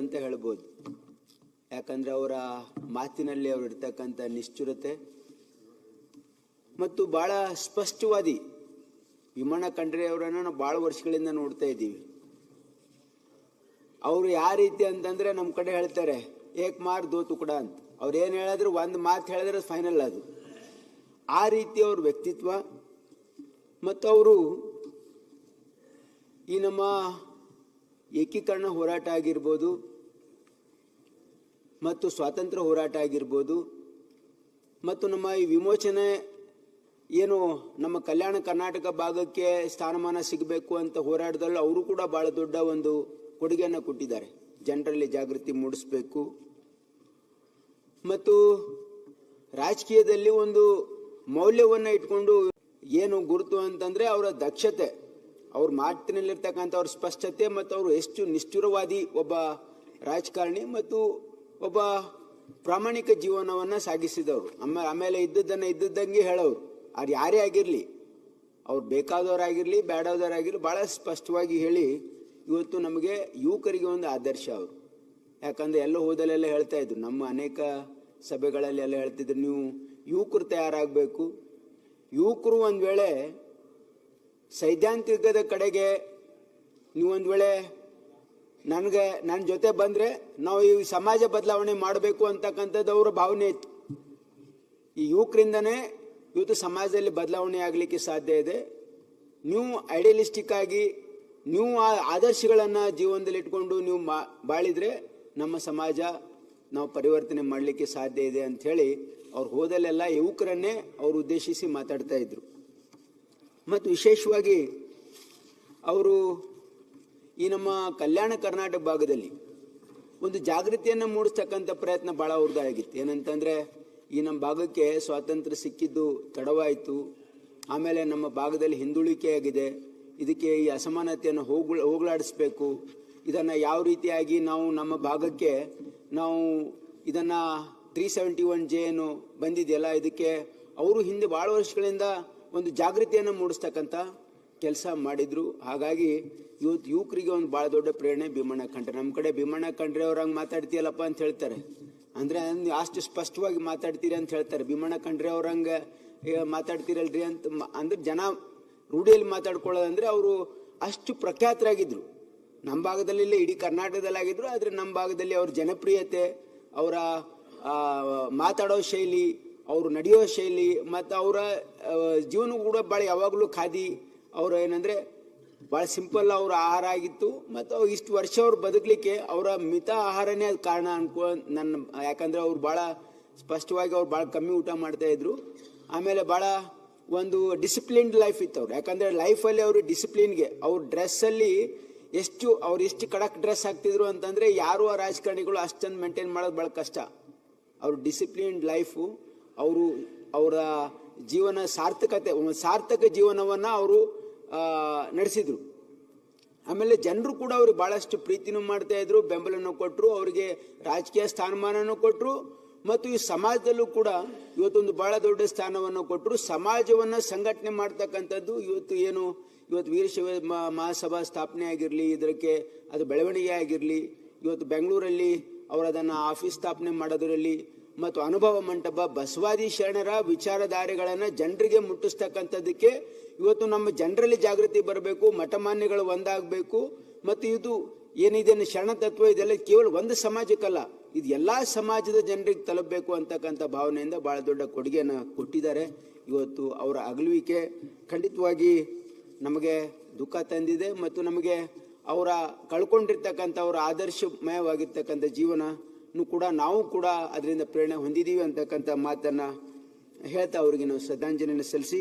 ಅಂತ ಹೇಳ್ಬೋದು. ಯಾಕಂದರೆ ಅವರ ಮಾತಿನಲ್ಲಿ ಅವರು ಇರ್ತಕ್ಕಂಥ ನಿಷ್ಠುರತೆ ಮತ್ತು ಭಾಳ ಸ್ಪಷ್ಟವಾದಿ. ಭೀಮಣ್ಣ ಖಂಡ್ರೆ ಅವರನ್ನು ನಾವು ಭಾಳ ವರ್ಷಗಳಿಂದ ನೋಡ್ತಾ ಇದ್ದೀವಿ. ಅವರು ಯಾವ ರೀತಿ ಅಂತಂದರೆ ನಮ್ಮ ಕಡೆ ಹೇಳ್ತಾರೆ ಏಕ್ ಮಾರ್ ದೋ ತುಕಡ ಅಂತ. ಅವ್ರು ಏನು ಹೇಳಿದ್ರು ಒಂದು ಮಾತು ಹೇಳಿದ್ರೆ ಫೈನಲ್ ಅದು. ಆ ರೀತಿ ಅವ್ರ ವ್ಯಕ್ತಿತ್ವ ಮತ್ತು ಅವರು ಈ ನಮ್ಮ ಏಕೀಕರಣ ಹೋರಾಟ ಆಗಿರ್ಬೋದು ಮತ್ತು ಸ್ವಾತಂತ್ರ್ಯ ಹೋರಾಟ ಆಗಿರ್ಬೋದು ಮತ್ತು ನಮ್ಮ ಈ ವಿಮೋಚನೆ ಏನು ನಮ್ಮ ಕಲ್ಯಾಣ ಕರ್ನಾಟಕ ಭಾಗಕ್ಕೆ ಸ್ಥಾನಮಾನ ಸಿಗಬೇಕು ಅಂತ ಹೋರಾಟದಲ್ಲಿ ಅವರು ಕೂಡ ಭಾಳ ದೊಡ್ಡ ಒಂದು ಕೊಡುಗೆಯನ್ನು ಕೊಟ್ಟಿದ್ದಾರೆ. ಜನರಲ್ಲಿ ಜಾಗೃತಿ ಮೂಡಿಸಬೇಕು ಮತ್ತು ರಾಜಕೀಯದಲ್ಲಿ ಒಂದು ಮೌಲ್ಯವನ್ನು ಇಟ್ಕೊಂಡು ಏನು ಗುರುತು ಅಂತಂದರೆ ಅವರ ದಕ್ಷತೆ, ಅವ್ರ ಮಾತಿನಲ್ಲಿರ್ತಕ್ಕಂಥ ಅವ್ರ ಸ್ಪಷ್ಟತೆ ಮತ್ತು ಅವರು ಎಷ್ಟು ನಿಷ್ಠುರವಾದಿ ಒಬ್ಬ ರಾಜಕಾರಣಿ ಮತ್ತು ಒಬ್ಬ ಪ್ರಾಮಾಣಿಕ ಜೀವನವನ್ನು ಸಾಗಿಸಿದವರು. ಆಮೇಲೆ ಇದ್ದದ್ದನ್ನು ಇದ್ದದ್ದಂಗೆ ಹೇಳೋರು. ಅವ್ರು ಯಾರೇ ಆಗಿರಲಿ, ಅವ್ರು ಬೇಕಾದವರಾಗಿರಲಿ ಬೇಡದವರಾಗಿರಲಿ ಭಾಳ ಸ್ಪಷ್ಟವಾಗಿ ಹೇಳಿ ಇವತ್ತು ನಮಗೆ ಯುವಕರಿಗೆ ಒಂದು ಆದರ್ಶ ಅವರು. ಯಾಕಂದರೆ ಎಲ್ಲ ಹೋದಲ್ಲೆಲ್ಲ ಹೇಳ್ತಾ ಇದ್ರು, ನಮ್ಮ ಅನೇಕ ಸಭೆಗಳಲ್ಲಿ ಎಲ್ಲ ಹೇಳ್ತಿದ್ರು, ನೀವು ಯುವಕರು ತಯಾರಾಗಬೇಕು. ಯುವಕರು ಒಂದು ವೇಳೆ ಸೈದ್ಧಾಂತಿಕದ ಕಡೆಗೆ ನೀವು ಒಂದು ವೇಳೆ ನನ್ನ ಜೊತೆ ಬಂದರೆ ನಾವು ಈ ಸಮಾಜ ಬದಲಾವಣೆ ಮಾಡಬೇಕು ಅಂತಕ್ಕಂಥದ್ದು ಅವರ ಭಾವನೆ ಇತ್ತು. ಈ ಯುವಕರಿಂದನೇ ಇವತ್ತು ಸಮಾಜದಲ್ಲಿ ಬದಲಾವಣೆ ಆಗಲಿಕ್ಕೆ ಸಾಧ್ಯ ಇದೆ. ನೀವು ಐಡಿಯಲಿಸ್ಟಿಕ್ ಆಗಿ ನೀವು ಆ ಆದರ್ಶಗಳನ್ನು ಜೀವನದಲ್ಲಿ ಇಟ್ಕೊಂಡು ನೀವು ಬಾಳಿದರೆ ನಮ್ಮ ಸಮಾಜ ನಾವು ಪರಿವರ್ತನೆ ಮಾಡಲಿಕ್ಕೆ ಸಾಧ್ಯ ಇದೆ ಅಂಥೇಳಿ ಅವ್ರು ಹೋದಲ್ಲೆಲ್ಲ ಯುವಕರನ್ನೇ ಅವರು ಉದ್ದೇಶಿಸಿ ಮಾತಾಡ್ತಾ ಇದ್ರು. ಮತ್ತು ವಿಶೇಷವಾಗಿ ಅವರು ಈ ನಮ್ಮ ಕಲ್ಯಾಣ ಕರ್ನಾಟಕ ಭಾಗದಲ್ಲಿ ಒಂದು ಜಾಗೃತಿಯನ್ನು ಮೂಡಿಸ್ತಕ್ಕಂಥ ಪ್ರಯತ್ನ ಭಾಳ ಅವ್ರದ್ದಾಗಿತ್ತು. ಏನಂತಂದರೆ ಈ ನಮ್ಮ ಭಾಗಕ್ಕೆ ಸ್ವಾತಂತ್ರ್ಯ ಸಿಕ್ಕಿದ್ದು ತಡವಾಯಿತು, ಆಮೇಲೆ ನಮ್ಮ ಭಾಗದಲ್ಲಿ ಹಿಂದುಳಿಕೆ ಆಗಿದೆ, ಇದಕ್ಕೆ ಈ ಅಸಮಾನತೆಯನ್ನು ಹೋಗಲಾಡಿಸ್ಬೇಕು, ಇದನ್ನು ಯಾವ ರೀತಿಯಾಗಿ ನಾವು ನಮ್ಮ ಭಾಗಕ್ಕೆ ನಾವು ಇದನ್ನು 371J ಏನು ಬಂದಿದೆಯಲ್ಲ ಇದಕ್ಕೆ ಅವರು ಹಿಂದೆ ಭಾಳ ವರ್ಷಗಳಿಂದ ಒಂದು ಜಾಗೃತಿಯನ್ನು ಮೂಡಿಸ್ತಕ್ಕಂಥ ಕೆಲಸ ಮಾಡಿದರು. ಹಾಗಾಗಿ ಇವತ್ತು ಯುವಕರಿಗೆ ಒಂದು ಭಾಳ ದೊಡ್ಡ ಪ್ರೇರಣೆ ಭೀಮಣ್ಣ ಖಂಡ್ರೆ. ನಮ್ಮ ಕಡೆ ಭೀಮಣ್ಣ ಖಂಡ್ರೆ ಅವ್ರಂಗೆ ಮಾತಾಡ್ತೀಯಲ್ಲಪ್ಪ ಅಂತ ಹೇಳ್ತಾರೆ, ಅಂದರೆ ಅಷ್ಟು ಸ್ಪಷ್ಟವಾಗಿ ಮಾತಾಡ್ತೀರಿ ಅಂತ ಹೇಳ್ತಾರೆ. ಭೀಮಣ್ಣ ಖಂಡ್ರೆ ಅವ್ರಂಗೆ ಮಾತಾಡ್ತೀರಲ್ರಿ ಅಂತ ಅಂದ್ರೆ ಜನ ರೂಢಿಯಲ್ಲಿ ಮಾತಾಡ್ಕೊಳ್ಳೋದಂದರೆ ಅವರು ಅಷ್ಟು ಪ್ರಖ್ಯಾತರಾಗಿದ್ದರು. ನಮ್ಮ ಭಾಗದಲ್ಲಿ ಇಡೀ ಕರ್ನಾಟಕದಲ್ಲಾಗಿದ್ದರು, ಆದರೆ ನಮ್ಮ ಭಾಗದಲ್ಲಿ ಅವ್ರ ಜನಪ್ರಿಯತೆ, ಅವರ ಮಾತಾಡೋ ಶೈಲಿ, ಅವರು ನಡೆಯೋ ಶೈಲಿ ಮತ್ತು ಅವರ ಜೀವನ ಕೂಡ ಭಾಳ ಯಾವಾಗಲೂ ಖಾದಿ, ಅವರು ಏನಂದರೆ ಭಾಳ ಸಿಂಪಲ್ ಅವ್ರ ಆಹಾರ ಆಗಿತ್ತು. ಮತ್ತು ಅವ್ರು ಇಷ್ಟು ವರ್ಷ ಅವ್ರು ಬದುಕಲಿಕ್ಕೆ ಅವರ ಮಿತ ಆಹಾರನೇ ಅದು ಕಾರಣ ಯಾಕಂದರೆ ಅವ್ರು ಭಾಳ ಸ್ಪಷ್ಟವಾಗಿ ಅವ್ರು ಭಾಳ ಕಮ್ಮಿ ಊಟ ಮಾಡ್ತಾಯಿದ್ರು. ಆಮೇಲೆ ಭಾಳ ಒಂದು ಡಿಸಿಪ್ಲಿನ್ಡ್ ಲೈಫ್ ಇತ್ತು ಅವ್ರು. ಯಾಕಂದರೆ ಲೈಫಲ್ಲಿ ಅವರು ಡಿಸಿಪ್ಲಿನ್ಗೆ ಅವ್ರ ಡ್ರೆಸ್ಸಲ್ಲಿ ಅವ್ರು ಎಷ್ಟು ಖಡಕ್ ಡ್ರೆಸ್ ಹಾಕ್ತಿದ್ರು ಅಂತಂದರೆ ಯಾರು ಆ ರಾಜಕಾರಣಿಗಳು ಅಷ್ಟೊಂದು ಮೇಂಟೈನ್ ಮಾಡೋದು ಭಾಳ ಕಷ್ಟ. ಅವ್ರ ಡಿಸಿಪ್ಲಿನ್ಡ್ ಲೈಫು, ಅವರ ಜೀವನ ಸಾರ್ಥಕ ಜೀವನವನ್ನು ಅವರು ನಡೆಸಿದರು. ಆಮೇಲೆ ಜನರು ಕೂಡ ಅವ್ರಿಗೆ ಭಾಳಷ್ಟು ಪ್ರೀತಿನೂ ಮಾಡ್ತಾಯಿದ್ರು, ಬೆಂಬಲನೂ ಕೊಟ್ಟರು, ಅವರಿಗೆ ರಾಜಕೀಯ ಸ್ಥಾನಮಾನನೂ ಕೊಟ್ಟರು ಮತ್ತು ಈ ಸಮಾಜದಲ್ಲೂ ಕೂಡ ಇವತ್ತೊಂದು ಭಾಳ ದೊಡ್ಡ ಸ್ಥಾನವನ್ನು ಕೊಟ್ಟರು. ಸಮಾಜವನ್ನು ಸಂಘಟನೆ ಮಾಡ್ತಕ್ಕಂಥದ್ದು ಇವತ್ತು ವೀರಶೈವ ಮಹಾಸಭಾ ಸ್ಥಾಪನೆ ಆಗಿರಲಿ, ಇದಕ್ಕೆ ಅದು ಬೆಳವಣಿಗೆ ಆಗಿರಲಿ, ಇವತ್ತು ಬೆಂಗಳೂರಲ್ಲಿ ಅವರು ಅದನ್ನು ಆಫೀಸ್ ಸ್ಥಾಪನೆ ಮಾಡೋದರಲ್ಲಿ ಮತ್ತು ಅನುಭವ ಮಂಟಪ ಬಸವಾದಿ ಶರಣರ ವಿಚಾರಧಾರೆಗಳನ್ನು ಜನರಿಗೆ ಮುಟ್ಟಿಸ್ತಕ್ಕಂಥದ್ದಕ್ಕೆ ಇವತ್ತು ನಮ್ಮ ಜನರಲ್ಲಿ ಜಾಗೃತಿ ಬರಬೇಕು, ಮಠಮಾನ್ಯಗಳು ಒಂದಾಗಬೇಕು. ಮತ್ತು ಇದು ಏನಿದೆ ಶರಣ ತತ್ವ ಇದೆಲ್ಲ ಕೇವಲ ಒಂದು ಸಮಾಜಕ್ಕಲ್ಲ, ಇದು ಎಲ್ಲ ಸಮಾಜದ ಜನರಿಗೆ ತಲುಪಬೇಕು ಅಂತಕ್ಕಂಥ ಭಾವನೆಯಿಂದ ಭಾಳ ದೊಡ್ಡ ಕೊಡುಗೆಯನ್ನು ಕೊಟ್ಟಿದ್ದಾರೆ. ಇವತ್ತು ಅವರ ಅಗಲುವಿಕೆ ಖಂಡಿತವಾಗಿ ನಮಗೆ ದುಃಖ ತಂದಿದೆ ಮತ್ತು ನಮಗೆ ಅವರ ಕಳ್ಕೊಂಡಿರ್ತಕ್ಕಂಥ ಅವರ ಆದರ್ಶಮಯವಾಗಿರ್ತಕ್ಕಂಥ ಜೀವನನೂ ಕೂಡ ನಾವು ಕೂಡ ಅದರಿಂದ ಪ್ರೇರಣೆ ಹೊಂದಿದ್ದೀವಿ ಅಂತಕ್ಕಂಥ ಮಾತನ್ನು ಹೇಳ್ತಾ ಅವರಿಗೆ ನಾವು ಶ್ರದ್ಧಾಂಜಲಿಯನ್ನು ಸಲ್ಲಿಸಿ